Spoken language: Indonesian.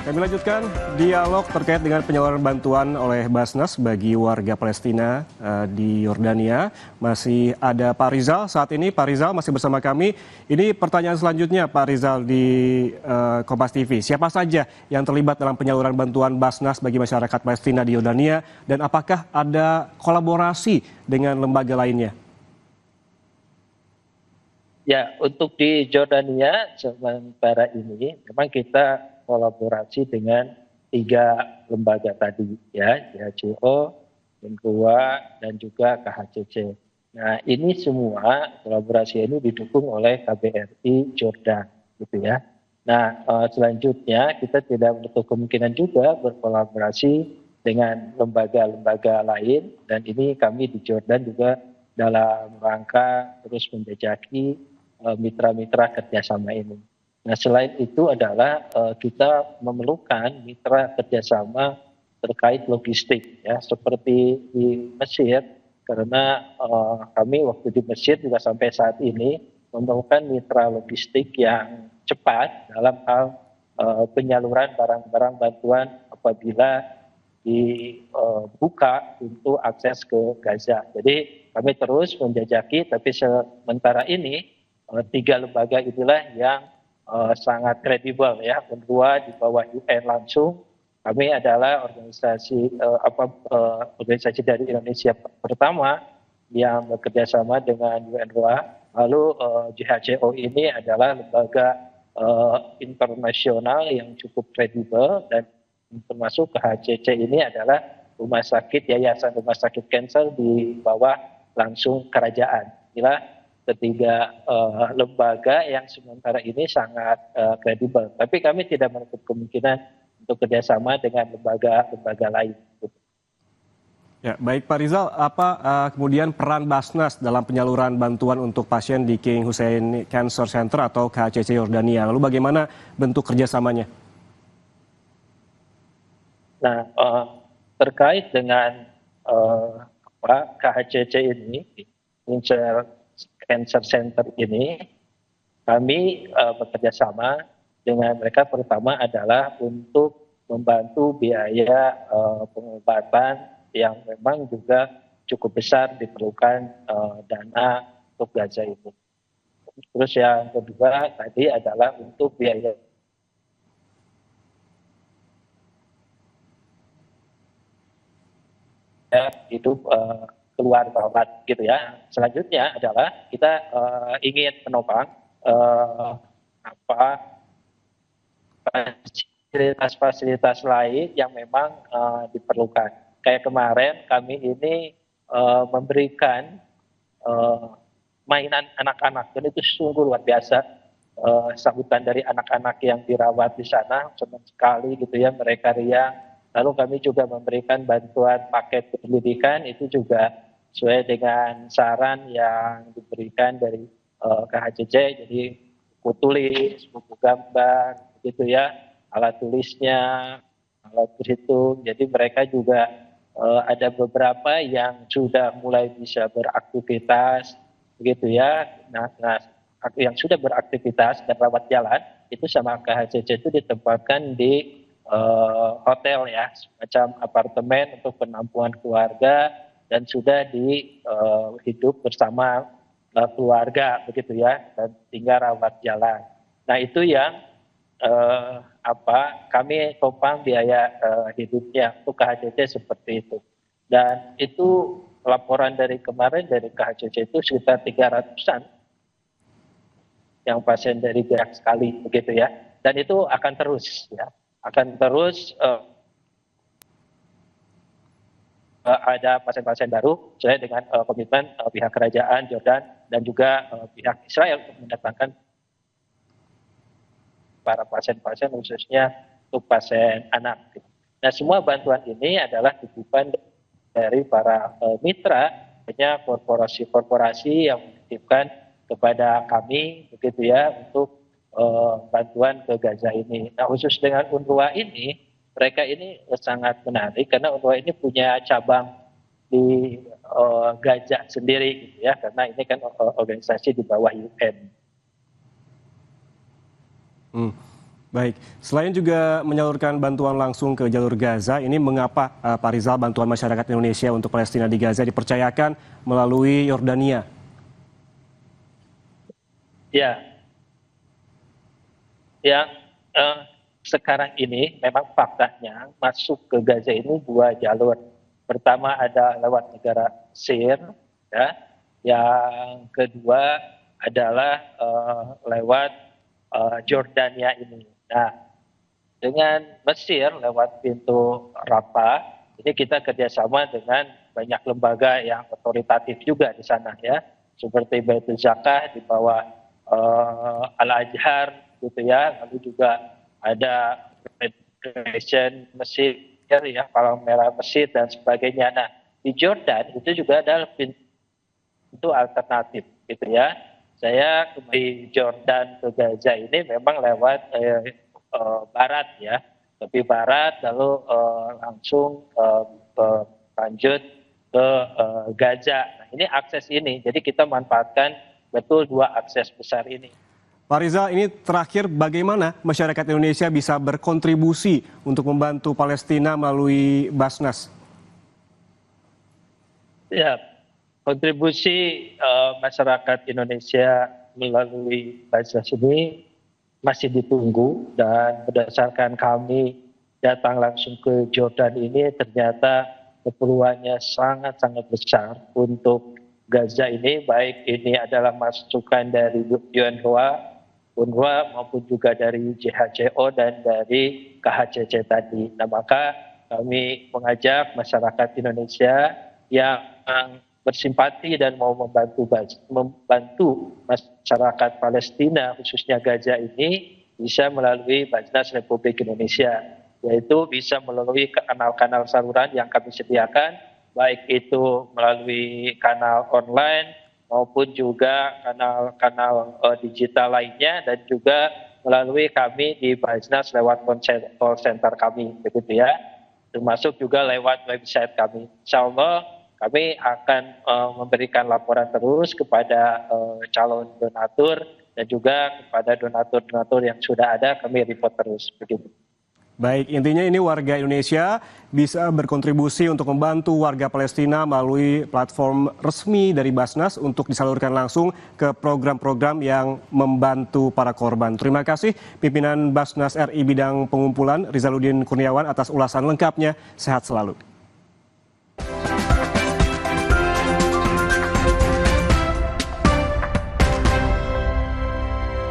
Kami lanjutkan dialog terkait dengan penyaluran bantuan oleh Basnas bagi warga Palestina di Yordania. Masih ada Pak Rizal saat ini. Pak Rizal masih bersama kami. Ini pertanyaan selanjutnya Pak Rizal di Kompas TV. Siapa saja yang terlibat dalam penyaluran bantuan Basnas bagi masyarakat Palestina di Yordania dan apakah ada kolaborasi dengan lembaga lainnya? Ya, untuk di Jordania sementara ini memang kita kolaborasi dengan 3 lembaga tadi ya, WHO, UNRWA, dan juga KHCC. Nah, ini semua kolaborasi ini didukung oleh KBRI Jordan, gitu ya. Nah, selanjutnya kita tidak menutup kemungkinan juga berkolaborasi dengan lembaga-lembaga lain, dan ini kami di Jordan juga dalam rangka terus menjajaki mitra-mitra kerjasama ini. Nah, selain itu adalah kita memerlukan mitra kerjasama terkait logistik, ya, seperti di Mesir, karena kami waktu di Mesir juga sampai saat ini memerlukan mitra logistik yang cepat dalam hal penyaluran barang-barang bantuan apabila dibuka untuk akses ke Gaza. Jadi kami terus menjajaki, tapi sementara ini 3 lembaga inilah yang sangat kredibel ya. UNRWA di bawah UN langsung. Kami adalah organisasi dari Indonesia pertama yang bekerjasama dengan UNRWA. Lalu JHCO ini adalah lembaga internasional yang cukup kredibel, dan termasuk KHCC ini adalah yayasan rumah sakit kanker di bawah langsung kerajaan. Inilah ketiga lembaga yang sementara ini sangat kredibel. Tapi kami tidak menutup kemungkinan untuk kerjasama dengan lembaga-lembaga lain. Ya, baik Pak Rizal, apa kemudian peran Basnas dalam penyaluran bantuan untuk pasien di King Hussein Cancer Center atau KHCC Yordania? Lalu bagaimana bentuk kerjasamanya? Nah, terkait dengan KHCC ini, Cancer Center ini, kami bekerja sama dengan mereka. Pertama adalah untuk membantu biaya pengobatan yang memang juga cukup besar, diperlukan dana untuk Gaza itu. Terus yang kedua tadi adalah untuk biaya hidup keluar berobat gitu ya. Selanjutnya adalah kita ingin menopang fasilitas-fasilitas lain yang memang diperlukan. Kayak kemarin kami ini memberikan mainan anak-anak, dan itu sungguh luar biasa. Sambutan dari anak-anak yang dirawat di sana, senang sekali gitu ya, mereka riang. Lalu kami juga memberikan bantuan paket pendidikan, itu juga sesuai dengan saran yang diberikan dari KHCC, jadi buku tulis, buku gambar, gitu ya, alat tulisnya, alat berhitung. Jadi mereka juga ada beberapa yang sudah mulai bisa beraktivitas, begitu ya. Nah, yang sudah beraktivitas dan rawat jalan itu sama KHCC itu ditempatkan di hotel ya, semacam apartemen untuk penampungan keluarga, dan sudah hidup bersama keluarga begitu ya, dan tinggal rawat jalan. Nah, itu yang kami topang biaya hidupnya untuk KHCC seperti itu. Dan itu laporan dari kemarin dari KHCC itu sekitar 300-an yang pasien dari gerak sekali begitu ya. Dan itu akan terus ya, akan terus ada pasien-pasien baru sesuai dengan komitmen pihak kerajaan Jordan dan juga pihak Israel untuk mendatangkan para pasien-pasien, khususnya untuk pasien anak. Nah, semua bantuan ini adalah titipan dari para mitra, banyak korporasi-korporasi yang menitipkan kepada kami begitu ya, untuk bantuan ke Gaza ini. Nah, khusus dengan UNRWA ini, mereka ini sangat menarik karena UNRWA ini punya cabang di Gaza sendiri gitu ya, karena ini kan organisasi di bawah UN. Baik, selain juga menyalurkan bantuan langsung ke jalur Gaza, ini mengapa Pak Rizal bantuan masyarakat Indonesia untuk Palestina di Gaza dipercayakan melalui Yordania? Ya, yang sekarang ini memang faktanya masuk ke Gaza ini dua jalur. Pertama ada lewat negara Mesir, ya. Yang kedua adalah lewat Jordania ini. Nah, dengan Mesir lewat pintu Rafah, ini kita kerjasama dengan banyak lembaga yang otoritatif juga di sana ya, seperti Baitul Zakah di bawah Al-Azhar gitu ya, lalu juga ada Federation Mesir ya, Palang Merah Mesir dan sebagainya. Nah, di Jordan itu juga ada pintu alternatif gitu ya. Saya di Jordan ke Gaza ini memang lewat barat ya, lebih barat lalu langsung lanjut ke Gaza. Nah, ini akses ini, jadi kita manfaatkan betul dua akses besar ini. Pak Rizal, ini terakhir bagaimana masyarakat Indonesia bisa berkontribusi untuk membantu Palestina melalui Basnas? Ya, kontribusi masyarakat Indonesia melalui Basnas ini masih ditunggu, dan berdasarkan kami datang langsung ke Jordan ini ternyata keperluannya sangat-sangat besar untuk Gaza ini, baik ini adalah masukan dari UNRWA maupun juga dari JHCO dan dari KHCC tadi. Nah, maka kami mengajak masyarakat Indonesia yang bersimpati dan mau membantu masyarakat Palestina khususnya Gaza ini bisa melalui Basnas Republik Indonesia, yaitu bisa melalui kanal-kanal saluran yang kami sediakan, baik itu melalui kanal online maupun juga kanal-kanal digital lainnya, dan juga melalui kami di Basnas lewat call center kami begitu ya, termasuk juga lewat website kami. Insya Allah kami akan memberikan laporan terus kepada calon donatur dan juga kepada donatur-donatur yang sudah ada, kami report terus begitu. Baik, intinya ini warga Indonesia bisa berkontribusi untuk membantu warga Palestina melalui platform resmi dari Basnas untuk disalurkan langsung ke program-program yang membantu para korban. Terima kasih pimpinan Basnas RI bidang pengumpulan Rizaludin Kurniawan atas ulasan lengkapnya. Sehat selalu.